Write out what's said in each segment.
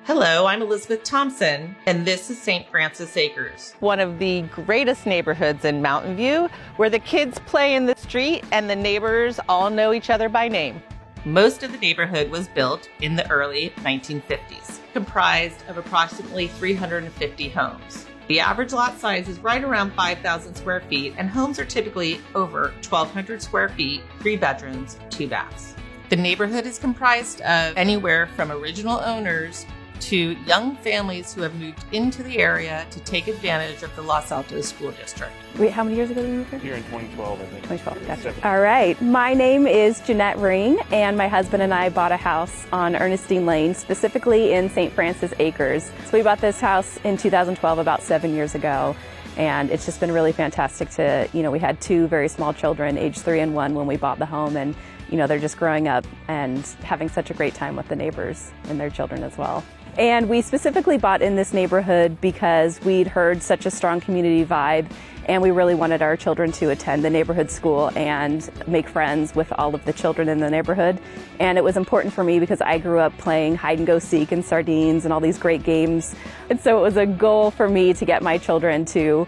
Hello, I'm Elizabeth Thompson, and this is St. Francis Acres. One of the greatest neighborhoods in Mountain View, where the kids play in the street and the neighbors all know each other by name. Most of the neighborhood was built in the early 1950s, comprised of approximately 350 homes. The average lot size is right around 5,000 square feet, and homes are typically over 1,200 square feet, 3 bedrooms, 2 baths. The neighborhood is comprised of anywhere from original owners to young families who have moved into the area to take advantage of the Los Altos School District. Wait, how many years ago did you move here? Here in 2012, I think. 2012, gotcha. All right, my name is Jeanette Ring, and my husband and I bought a house on Ernestine Lane, specifically in St. Francis Acres. So we bought this house in 2012, about 7 years ago, and it's just been really fantastic to, we had 2 very small children, age 3 and 1, when we bought the home, and they're just growing up and having such a great time with the neighbors and their children as well. And we specifically bought in this neighborhood because we'd heard such a strong community vibe, and we really wanted our children to attend the neighborhood school and make friends with all of the children in the neighborhood. And it was important for me because I grew up playing hide and go seek and sardines and all these great games. And so it was a goal for me to get my children to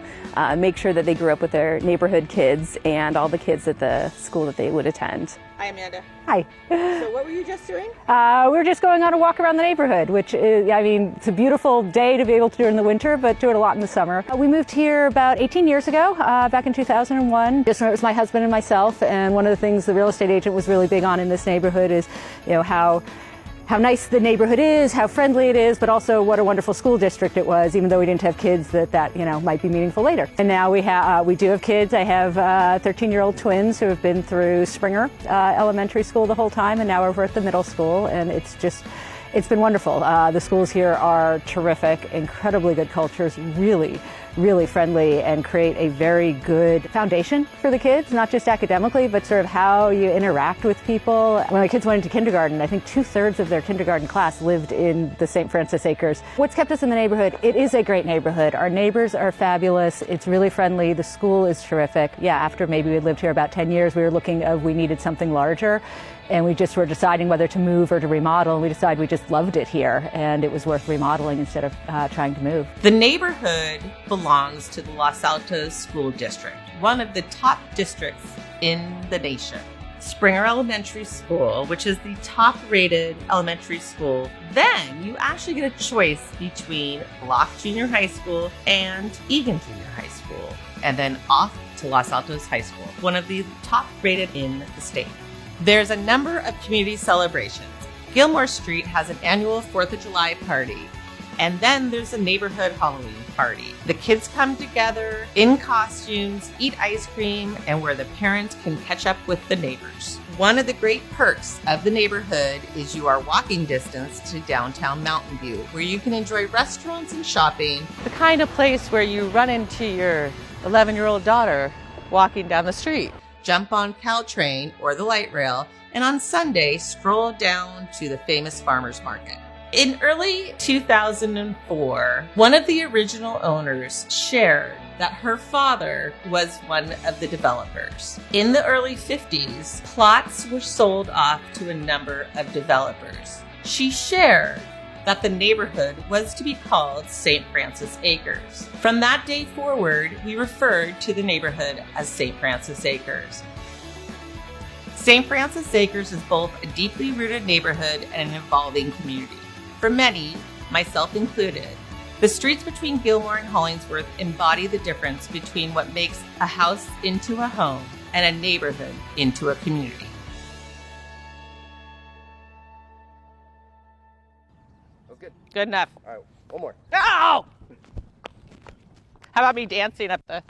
make sure that they grew up with their neighborhood kids and all the kids at the school that they would attend. Hi, Amanda. Hi. So what were you just doing? We were just going on a walk around the neighborhood, which is, it's a beautiful day to be able to do in the winter, but do it a lot in the summer. We moved here about 18 years ago, back in 2001. Just when it was my husband and myself, and one of the things the real estate agent was really big on in this neighborhood is, how nice the neighborhood is, how friendly it is, but also what a wonderful school district it was, even though we didn't have kids that might be meaningful later. And now we do have kids. I have 13-year-old twins who have been through Springer Elementary School the whole time, and now over at the middle school, and it's been wonderful. The schools here are terrific, incredibly good cultures, really friendly, and create a very good foundation for the kids, not just academically, but sort of how you interact with people. When my kids went into kindergarten, I think 2/3 of their kindergarten class lived in the St. Francis Acres. What's kept us in the neighborhood? It is a great neighborhood. Our neighbors are fabulous. It's really friendly. The school is terrific. Yeah, after maybe we lived here about 10 years, we were we needed something larger. And we just were deciding whether to move or to remodel, and we decided we just loved it here, and it was worth remodeling instead of trying to move. The neighborhood belongs to the Los Altos School District, one of the top districts in the nation. Springer Elementary School, which is the top-rated elementary school, then you actually get a choice between Block Junior High School and Egan Junior High School, and then off to Los Altos High School, one of the top-rated in the state. There's a number of community celebrations. Gilmore Street has an annual 4th of July party, and then there's a neighborhood Halloween party. The kids come together in costumes, eat ice cream, and where the parents can catch up with the neighbors. One of the great perks of the neighborhood is you are walking distance to downtown Mountain View, where you can enjoy restaurants and shopping. The kind of place where you run into your 11-year-old daughter walking down the street. Jump on Caltrain or the light rail, and on Sunday, stroll down to the famous farmers market. In early 2004, one of the original owners shared that her father was one of the developers. In the early 50s, plots were sold off to a number of developers. She shared that the neighborhood was to be called St. Francis Acres. From that day forward, we referred to the neighborhood as St. Francis Acres. St. Francis Acres is both a deeply rooted neighborhood and an evolving community. For many, myself included, the streets between Gilmore and Hollingsworth embody the difference between what makes a house into a home and a neighborhood into a community. Good. Good enough. All right, one more. No! How about me dancing up the